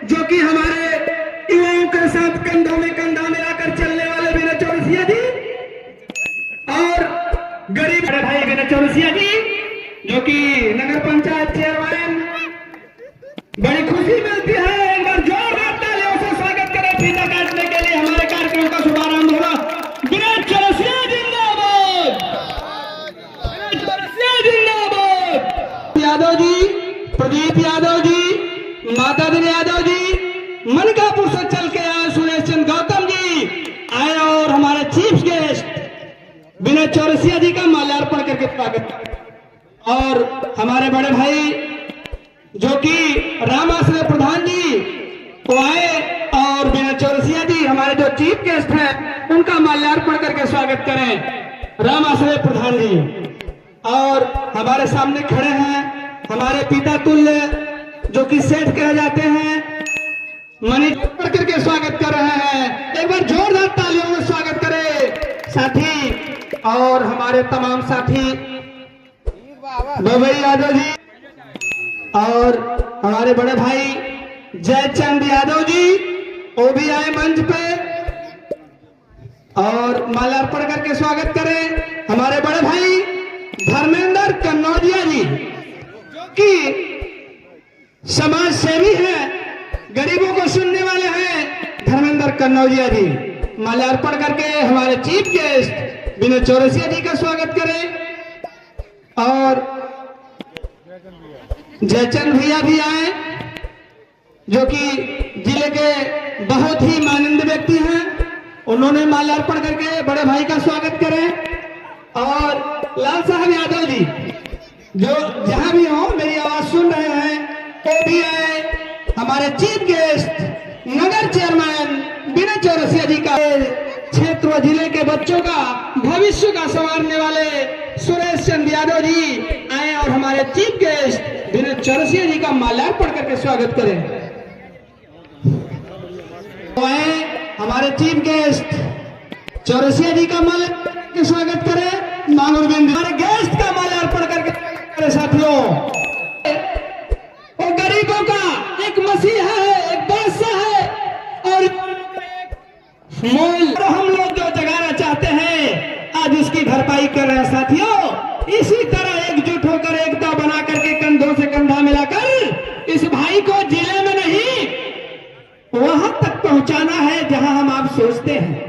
जो कि हमारे युवाओं के साथ कंधों में कंधा मिलाकर चलने वाले विनय चौरसिया जी और गरीब बड़े भाई विनय चौरसिया जी जो कि नगर पंचायत चेयरमैन। बड़ी खुशी मिलती है, एक बार जोरदार तालियों से स्वागत करें। फीता काटने के लिए हमारे कार्यक्रम का शुभारंभ होगा। विनय चौरसिया जिंदाबाद, विनय चौरसिया जिंदाबाद। यादव जी, प्रदीप यादव जी, माता दिन यादव जी, मनकापुर से चल के आए सुरेश चंद्र गौतम जी आए और हमारे चीफ गेस्ट विनय चौरसिया जी का माल्यार्पण करके स्वागत। और हमारे बड़े भाई जो कि राम आश्रय प्रधान जी वो आए और विनय चौरसिया जी हमारे जो चीफ गेस्ट हैं उनका माल्यार्पण करके स्वागत करें। राम आश्रय प्रधान जी और हमारे सामने खड़े हैं हमारे पिता तुल्य जो कि सेठ कहे जाते हैं, मनीष करके स्वागत कर रहे हैं। एक बार जोरदार तालियों में स्वागत करें साथी। और हमारे तमाम साथी बबई यादव जी और हमारे बड़े भाई जयचंद यादव जी वो भी आए मंच पे और माल्यार्पण करके स्वागत करें। हमारे बड़े भाई धर्मेंद्र कन्नौजिया जी जो कि समाज सेवी हैं, गरीबों को सुनने वाले हैं। धर्मेंद्र कन्नौजिया जी माल्यार्पण करके हमारे चीफ गेस्ट विनय चौरसिया जी का स्वागत करें। और जयचंद भैया भी आए जो कि जिले के बहुत ही माननीय व्यक्ति हैं, उन्होंने माल्यार्पण करके बड़े भाई का स्वागत करें। और लाल साहब यादव जी जो जहां भी हो मेरी आवाज सुन रहे हैं वो भी आए। हमारे चीफ गेस्ट नगर चेयरमैन विनय चौरसिया जी का क्षेत्र व जिले के बच्चों का भविष्य का संवारने वाले सुरेश चंद्र यादव जी आए और हमारे चीफ गेस्ट विनय चौरसिया जी का माल्यार्पण करके स्वागत करें। तो आए हमारे चीफ गेस्ट चौरसिया जी का माल्यार्पण करके स्वागत करें। नागुरबिंद हमारे गेस्ट का माल्यार्पण करके करें। साथियों वो गरीबों का एक मसीहा है, एक बादशाह है और मोल हम लोग जो जगाना चाहते हैं आज उसकी भरपाई कर रहे हैं। साथियों इसी तरह एकजुट होकर एकता बना करके कंधों से कंधा मिलाकर इस भाई को जिले में नहीं वहां तक पहुंचाना है जहां हम आप सोचते हैं।